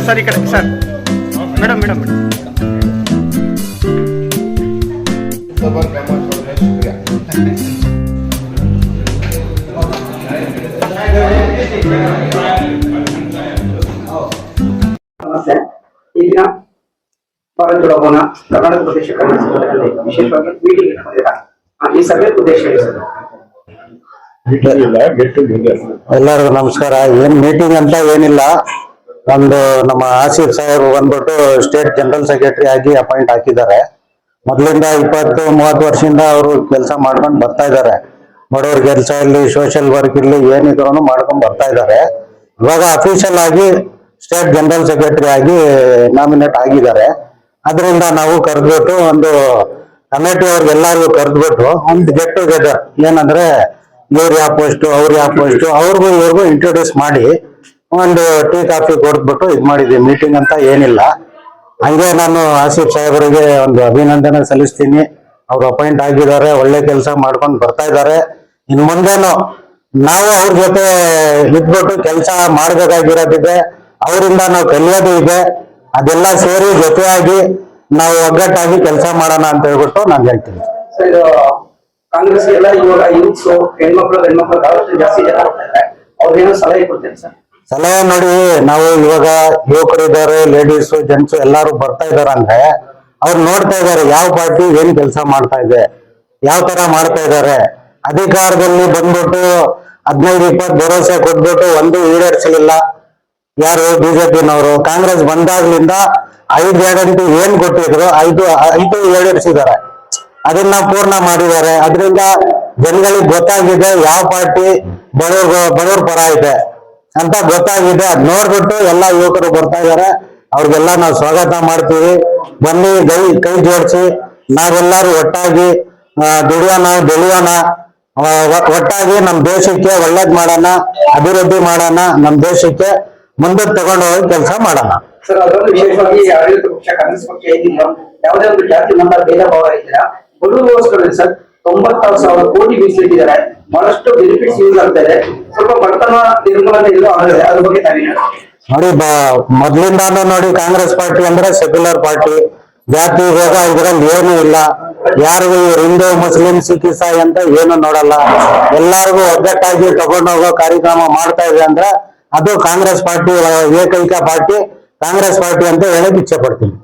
Sir ಈ ಕಡೆ sir madam madam ನಮಸ್ತೆ. ಈ ದಿನ ಭಾರತ ಜೋಡೋಣ ಕರ್ನಾಟಕ ಪ್ರದೇಶ ಕಾಂಗ್ರೆಸ್ ಘಟಕದಲ್ಲಿ ವಿಶೇಷವಾಗಿ ಮೀಟಿಂಗ್ ಇಟ್ಕೊಂಡಿದ್ದೀರಾ. ಈ ಸಭೆ ಉದ್ದೇಶ ಎಲ್ಲರಿಗೂ ನಮಸ್ಕಾರ. ಏನ್ ಮೀಟಿಂಗ್ ಅಂತ ಏನಿಲ್ಲ, ಒಂದು ನಮ್ಮ ಆಸಿಫ್ ಸಾಹೇಬ್ ಬಂದ್ಬಿಟ್ಟು ಸ್ಟೇಟ್ ಜನರಲ್ ಸೆಕ್ರೆಟರಿ ಆಗಿ ಅಪಾಯಿಂಟ್ ಹಾಕಿದ್ದಾರೆ. ಮೊದಲಿಂದ 20-30 ವರ್ಷದಿಂದ ಅವರು ಕೆಲಸ ಮಾಡ್ಕೊಂಡು ಬರ್ತಾ ಇದ್ದಾರೆ. ಬಡವ್ರ ಕೆಲಸ ಇಲ್ಲಿ, ಸೋಷಿಯಲ್ ವರ್ಕ್ ಇಲ್ಲಿ ಏನಿದ್ರು ಮಾಡ್ಕೊಂಡು ಬರ್ತಾ ಇದ್ದಾರೆ. ಇವಾಗ ಅಫಿಷಿಯಲ್ ಆಗಿ ಸ್ಟೇಟ್ ಜನರಲ್ ಸೆಕ್ರೆಟರಿ ಆಗಿ ನಾಮಿನೇಟ್ ಆಗಿದ್ದಾರೆ. ಅದರಿಂದ ನಾವು ಕರೆದ್ಬಿಟ್ಟು ಒಂದು ಕಮಿಟಿ ಅವ್ರಿಗೆಲ್ಲರಿಗೂ ಕರೆದ್ಬಿಟ್ಟು ಒಂದು ಗೆಟ್ ಟುಗೆದರ್, ಏನಂದ್ರೆ ಇವ್ರು ಯಾವ ಪೋಸ್ಟ್, ಅವ್ರು ಯಾವ ಪೋಸ್ಟ್, ಅವ್ರಿಗೂ ಇವ್ರಿಗೂ ಇಂಟ್ರೊಡ್ಯೂಸ್ ಮಾಡಿ ಒಂದು ಟೀ ಕಾಫಿ ಕೊಡ್ಬಿಟ್ಟು ಇದು ಮಾಡಿದ್ವಿ. ಮೀಟಿಂಗ್ ಅಂತ ಏನಿಲ್ಲ. ಹಂಗೆ ನಾನು ಆಸಿಫ್ ಸಾಹೇಬರಿಗೆ ಒಂದು ಅಭಿನಂದನೆ ಸಲ್ಲಿಸ್ತೀನಿ. ಅವ್ರು ಅಪಾಯಿಂಟ್ ಆಗಿದ್ದಾರೆ, ಒಳ್ಳೆ ಕೆಲಸ ಮಾಡ್ಕೊಂಡು ಬರ್ತಾ ಇದ್ದಾರೆ. ಇನ್ ಮುಂದೇನು ನಾವು ಅವ್ರ ಜೊತೆ ಇದ್ಬಿಟ್ಟು ಕೆಲಸ ಮಾಡ್ಬೇಕಾಗಿರೋದಿದೆ. ಅವರಿಂದ ನಾವು ಕಲಿಯೋದು ಇದೆ. ಅದೆಲ್ಲ ಸೇರಿ ಜೊತೆಯಾಗಿ ನಾವು ಒಗ್ಗಟ್ಟಾಗಿ ಕೆಲಸ ಮಾಡೋಣ ಅಂತ ಹೇಳ್ಬಿಟ್ಟು ನಾನು ಹೇಳ್ತೀನಿ. ಕಾಂಗ್ರೆಸ್ ಎಲ್ಲ ಇವಾಗ ಯೂತ್ಸ್ ಹೆಣ್ಮಕ್ಳು ಗಂಡ್ಮಕ್ಳು ಜಾಸ್ತಿ ಜನ ಆಗ್ತಾರೆ, ಅವ್ರಿಗೇನೋ ಸಲಹೆ ಕೊಡ್ತೇನೆ ಸರ್. ಸಲಹೆ ನೋಡಿ, ನಾವು ಇವಾಗ ಯುವಕರಿದ್ದಾರೆ, ಲೇಡೀಸ್ ಜೆಂಟ್ಸ್ ಎಲ್ಲಾರು ಬರ್ತಾ ಇದಾರೆ ಅಂದ್ರೆ ಅವ್ರು ನೋಡ್ತಾ ಇದಾರೆ ಯಾವ ಪಾರ್ಟಿ ಏನ್ ಕೆಲಸ ಮಾಡ್ತಾ ಇದೆ, ಯಾವ ತರ ಮಾಡ್ತಾ ಇದಾರೆ. ಅಧಿಕಾರದಲ್ಲಿ ಬಂದ್ಬಿಟ್ಟು 15-20 ಭರವಸೆ ಕೊಟ್ಬಿಟ್ಟು ಒಂದು ಈಡೇರಿಸಲಿಲ್ಲ ಯಾರು ಬಿಜೆಪಿನವರು. ಕಾಂಗ್ರೆಸ್ ಬಂದಾಗ್ಲಿಂದ 5 ಗ್ಯಾರಂಟಿ ಏನ್ ಕೊಟ್ಟಿದ್ರು 5 ಈಡೇರಿಸಿದ್ದಾರೆ. ಅದನ್ನ ಪೂರ್ಣ ಮಾಡಿದ್ದಾರೆ. ಅದರಿಂದ ಜನಗಳಿಗೆ ಗೊತ್ತಾಗಿದೆ ಯಾವ ಪಾರ್ಟಿ ಬಡವ್ರ ಪರ ಇದೆ ಅಂತ ಗೊತ್ತಾಗಿದೆ. ಅದ್ ನೋಡ್ಬಿಟ್ಟು ಎಲ್ಲಾ ಯುವಕರು ಬರ್ತಾ ಇದಾರೆ. ಅವ್ರಿಗೆಲ್ಲ ನಾವು ಸ್ವಾಗತ ಮಾಡ್ತೀವಿ. ಬನ್ನಿ, ಕೈ ಜೋಡಿಸಿ ನಾವೆಲ್ಲರೂ ಒಟ್ಟಾಗಿ ದುಡಿಯೋಣ, ಬೆಳೆಯೋಣ, ಒಟ್ಟಾಗಿ ನಮ್ ದೇಶಕ್ಕೆ ಒಳ್ಳೇದ್ ಮಾಡೋಣ, ಅಭಿವೃದ್ಧಿ ಮಾಡೋಣ, ನಮ್ ದೇಶಕ್ಕೆ ಮುಂದಕ್ಕೆ ತಗೊಂಡು ಹೋಗಿ ಕೆಲಸ ಮಾಡೋಣ. ಸರ್, ಅದರಲ್ಲೂ ವಿಶೇಷವಾಗಿ ಆಡಳಿತ ಪಕ್ಷ ಕಾಂಗ್ರೆಸ್ ಪಕ್ಷ ಏನಿಲ್ಲ, ಯಾವುದೇ ಒಂದು ಜಾತಿ ಮತ ಭೇದ ಭಾವ ಇದ್ದೀರಾ, ಬಡವರಿಗೋಸ್ಕರ ಸರ್ 96,000 ಕೋಟಿ ಮೀಸಲಿಟ್ಟಿದ್ದಾರೆ. ಬಹಳಷ್ಟು ಬೆನಿಫಿಟ್ಸ್ ಯೂಸ್ ಆಗ್ತಾ ಇದೆ. ಸ್ವಲ್ಪ ಬಡತನ ನಿರ್ಮೂಲನೆ ಎಲ್ಲೋ ಆಗಿದೆ, ಅದ್ರ ಬಗ್ಗೆ ತಾವೇನು ನೋಡಿ. ಮೊದ್ಲಿಂದಾನು ನೋಡಿ, ಕಾಂಗ್ರೆಸ್ ಪಾರ್ಟಿ ಅಂದ್ರೆ ಸೆಕ್ಯುಲರ್ ಪಾರ್ಟಿ. ಜಾತಿ ಭೇದ ಇದ್ರಲ್ಲಿ ಏನು ಇಲ್ಲ. ಯಾರಿಗೂ ಹಿಂದೂ, ಮುಸ್ಲಿಂ, ಸಿಖ್, ಇಸಾಯಿ ಅಂತ ಏನು ನೋಡಲ್ಲ. ಎಲ್ಲಾರ್ಗು ಒಗ್ಗಟ್ಟಾಗಿ ತಗೊಂಡೋಗೋ ಕಾರ್ಯಕ್ರಮ ಮಾಡ್ತಾ ಇದೆ ಅಂದ್ರೆ ಅದು ಕಾಂಗ್ರೆಸ್ ಪಾರ್ಟಿ, ಏಕೈಕ ಪಾರ್ಟಿ ಕಾಂಗ್ರೆಸ್ ಪಾರ್ಟಿ ಅಂತ ಹೇಳಕ್ ಇಚ್ಛೆ ಪಡ್ತೀನಿ.